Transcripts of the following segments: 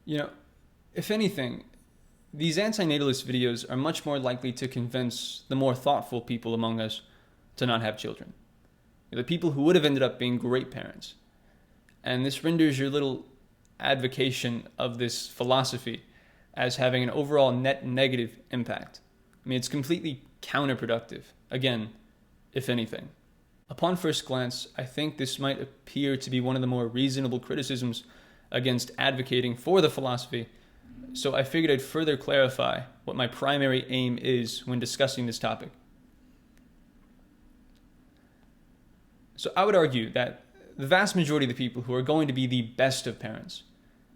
You know, if anything, these antinatalist videos are much more likely to convince the more thoughtful people among us to not have children. The people who would have ended up being great parents. And this renders your little advocation of this philosophy as having an overall net negative impact. I mean, it's completely counterproductive. Again, if anything. Upon first glance, I think this might appear to be one of the more reasonable criticisms against advocating for the philosophy, so I figured I'd further clarify what my primary aim is when discussing this topic. So I would argue that the vast majority of the people who are going to be the best of parents,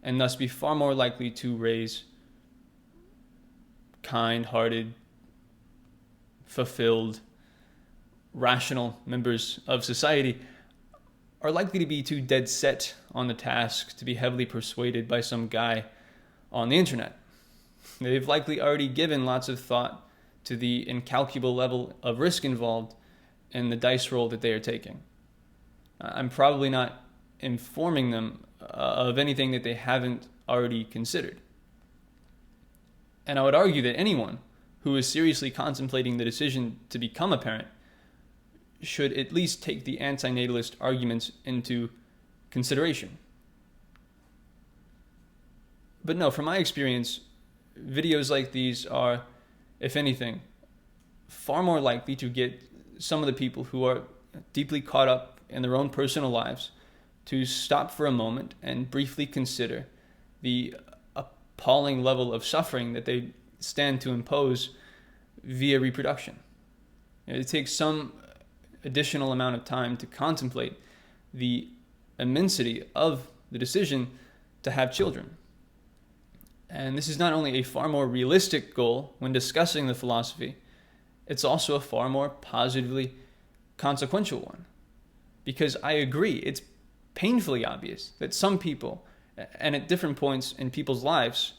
and thus be far more likely to raise kind-hearted, fulfilled, rational members of society, are likely to be too dead set on the task to be heavily persuaded by some guy on the internet. They've likely already given lots of thought to the incalculable level of risk involved in the dice roll that they are taking. I'm probably not informing them of anything that they haven't already considered. And I would argue that anyone who is seriously contemplating the decision to become a parent should at least take the antinatalist arguments into consideration. But no, from my experience, videos like these are, if anything, far more likely to get some of the people who are deeply caught up in their own personal lives to stop for a moment and briefly consider the appalling level of suffering that they stand to impose via reproduction. It takes some additional amount of time to contemplate the immensity of the decision to have children. And this is not only a far more realistic goal when discussing the philosophy, it's also a far more positively consequential one. Because I agree, it's painfully obvious that some people, and at different points in people's lives,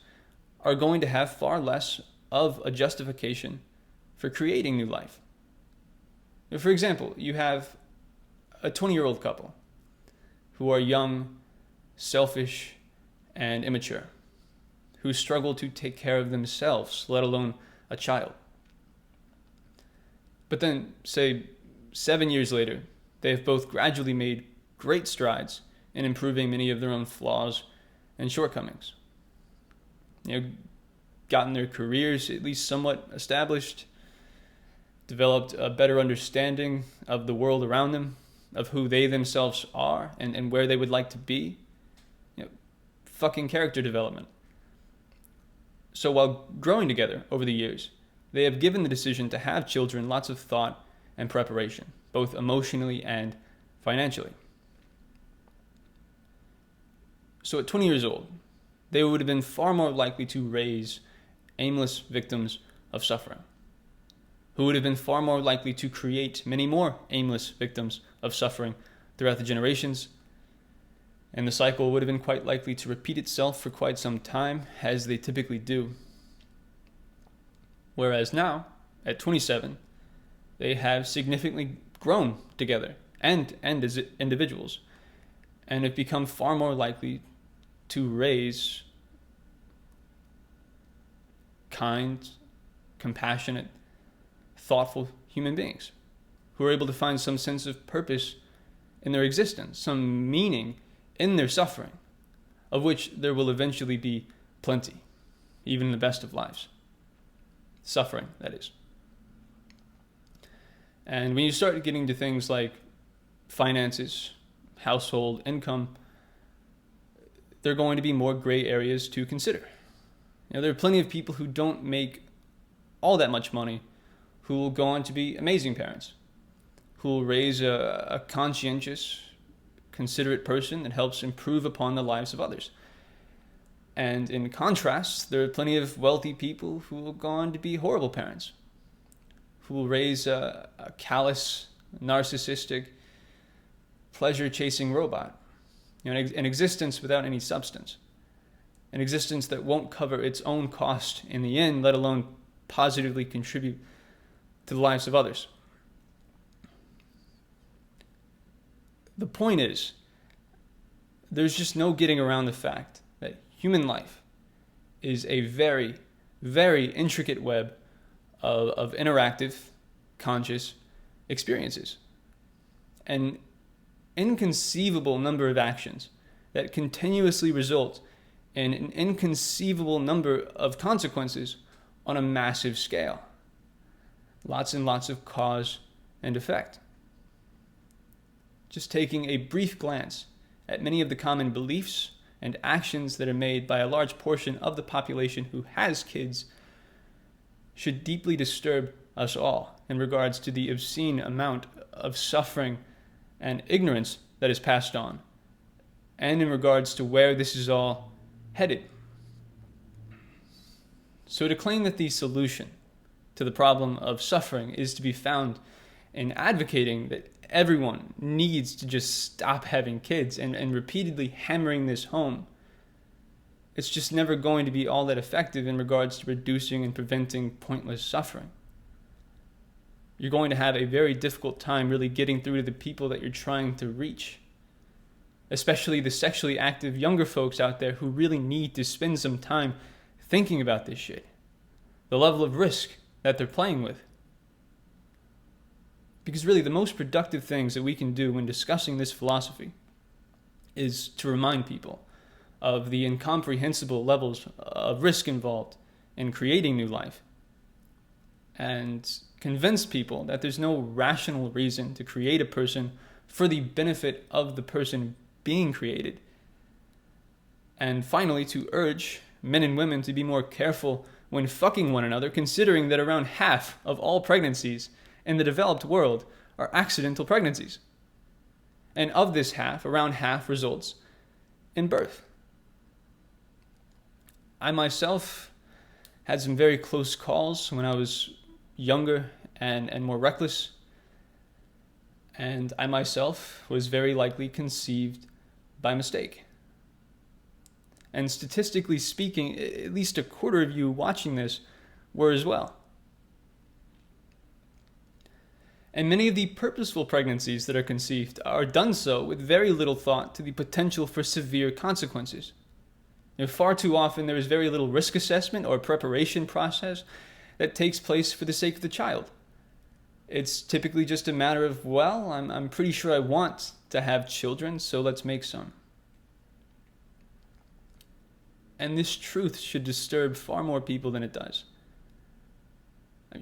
are going to have far less of a justification for creating new life. For example, you have a 20-year-old couple who are young, selfish, and immature, who struggle to take care of themselves, let alone a child. But then, say, 7 years later, they have both gradually made great strides in improving many of their own flaws and shortcomings. Gotten their careers at least somewhat established, developed a better understanding of the world around them, of who they themselves are and where they would like to be. Fucking character development. So while growing together over the years, they have given the decision to have children lots of thought and preparation, both emotionally and financially. So at 20 years old, they would have been far more likely to raise aimless victims of suffering, who would have been far more likely to create many more aimless victims of suffering throughout the generations, and the cycle would have been quite likely to repeat itself for quite some time, as they typically do. Whereas now, at 27, they have significantly grown together and as individuals, and have become far more likely to raise kind, compassionate, thoughtful human beings who are able to find some sense of purpose in their existence, some meaning in their suffering, of which there will eventually be plenty, even in the best of lives. Suffering, that is. And when you start getting to things like finances, household income, there are going to be more gray areas to consider. There are plenty of people who don't make all that much money who will go on to be amazing parents, who will raise a conscientious, considerate person that helps improve upon the lives of others. And in contrast, there are plenty of wealthy people who will go on to be horrible parents, who will raise a callous, narcissistic, pleasure-chasing robot, an existence without any substance, an existence that won't cover its own cost in the end, let alone positively contribute to the lives of others. The point is, there's just no getting around the fact that human life is a very, very intricate web of interactive, conscious experiences. An inconceivable number of actions that continuously result in an inconceivable number of consequences on a massive scale. Lots and lots of cause and effect. Just taking a brief glance at many of the common beliefs and actions that are made by a large portion of the population who has kids should deeply disturb us all in regards to the obscene amount of suffering and ignorance that is passed on, and in regards to where this is all headed. So to claim that the solution to the problem of suffering is to be found in advocating that everyone needs to just stop having kids and repeatedly hammering this home, it's just never going to be all that effective in regards to reducing and preventing pointless suffering. You're going to have a very difficult time really getting through to the people that you're trying to reach, especially the sexually active younger folks out there who really need to spend some time thinking about this shit, the level of risk that they're playing with. Because really the most productive things that we can do when discussing this philosophy is to remind people of the incomprehensible levels of risk involved in creating new life, and convince people that there's no rational reason to create a person for the benefit of the person being created. And finally, to urge men and women to be more careful when fucking one another, considering that around half of all pregnancies in the developed world are accidental pregnancies. And of this half, around half results in birth. I myself had some very close calls when I was younger and more reckless. And I myself was very likely conceived by mistake. And statistically speaking, at least a quarter of you watching this were as well. And many of the purposeful pregnancies that are conceived are done so with very little thought to the potential for severe consequences. Far too often there is very little risk assessment or preparation process that takes place for the sake of the child. It's typically just a matter of, well, I'm pretty sure I want to have children, so let's make some. And this truth should disturb far more people than it does.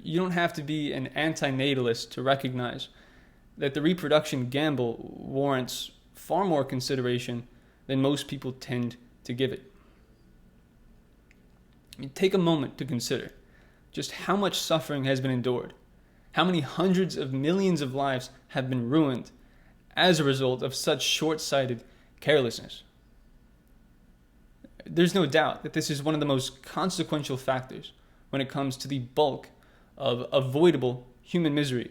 You don't have to be an antinatalist to recognize that the reproduction gamble warrants far more consideration than most people tend to give it. Take a moment to consider just how much suffering has been endured, how many hundreds of millions of lives have been ruined as a result of such short-sighted carelessness. There's no doubt that this is one of the most consequential factors when it comes to the bulk of avoidable human misery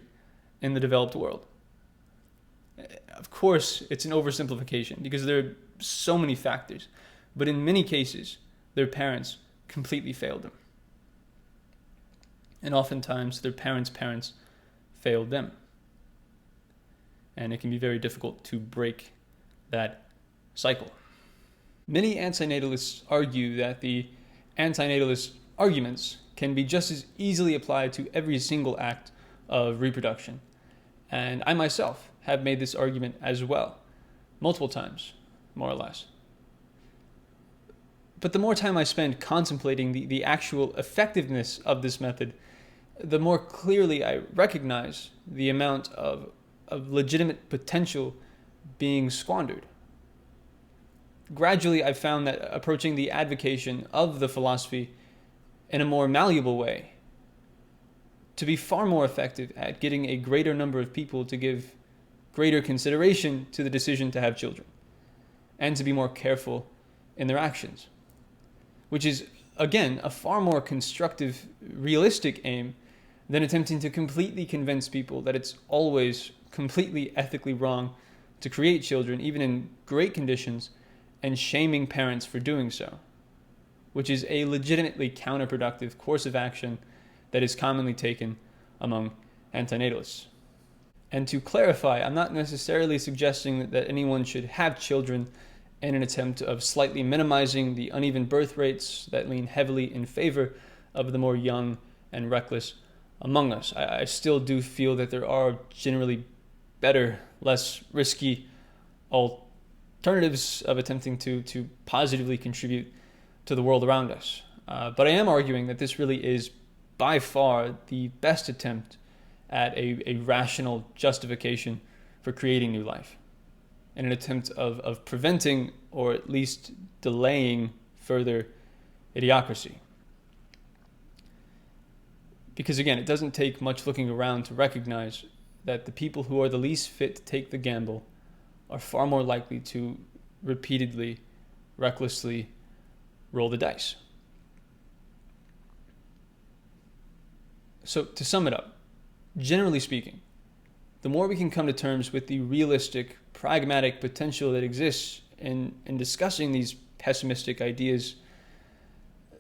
in the developed world. Of course, it's an oversimplification because there are so many factors, but in many cases, their parents completely failed them. And oftentimes, their parents' failed them. And it can be very difficult to break that cycle. Many antinatalists argue that the antinatalist arguments can be just as easily applied to every single act of reproduction. And I myself have made this argument as well, multiple times, more or less. But the more time I spend contemplating the actual effectiveness of this method, the more clearly I recognize the amount of legitimate potential being squandered. Gradually, I've found that approaching the advocation of the philosophy in a more malleable way to be far more effective at getting a greater number of people to give greater consideration to the decision to have children and to be more careful in their actions, which is, again, a far more constructive, realistic aim than attempting to completely convince people that it's always completely ethically wrong to create children, even in great conditions, and shaming parents for doing so, which is a legitimately counterproductive course of action that is commonly taken among antinatalists. And to clarify, I'm not necessarily suggesting that anyone should have children in an attempt of slightly minimizing the uneven birth rates that lean heavily in favor of the more young and reckless among us. I still do feel that there are generally better, less risky alternatives of attempting to positively contribute to the world around us. But I am arguing that this really is by far the best attempt at a rational justification for creating new life, in an attempt of preventing or at least delaying further idiocracy. Because again, it doesn't take much looking around to recognize that the people who are the least fit to take the gamble are far more likely to repeatedly, recklessly roll the dice. So to sum it up, generally speaking, the more we can come to terms with the realistic, pragmatic potential that exists in discussing these pessimistic ideas,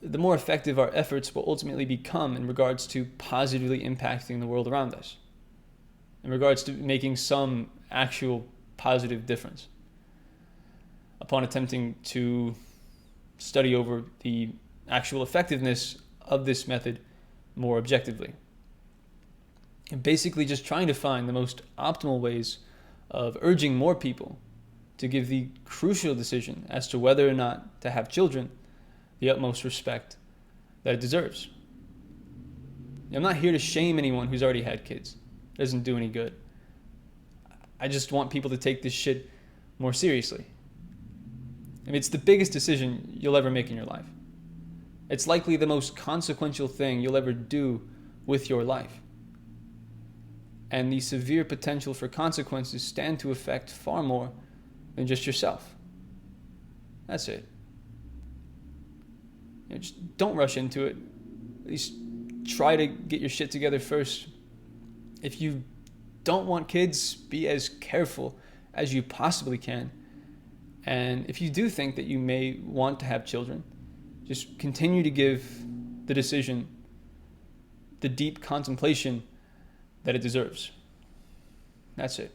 the more effective our efforts will ultimately become in regards to positively impacting the world around us, in regards to making some actual positive difference. Upon attempting to study over the actual effectiveness of this method more objectively, and basically just trying to find the most optimal ways of urging more people to give the crucial decision as to whether or not to have children the utmost respect that it deserves. I'm not here to shame anyone who's already had kids. It doesn't do any good. I just want people to take this shit more seriously. I mean, it's the biggest decision you'll ever make in your life. It's likely the most consequential thing you'll ever do with your life. And the severe potential for consequences stand to affect far more than just yourself. That's it. Just don't rush into it. At least try to get your shit together first. If you don't want kids, be as careful as you possibly can. And if you do think that you may want to have children, just continue to give the decision the deep contemplation that it deserves. That's it.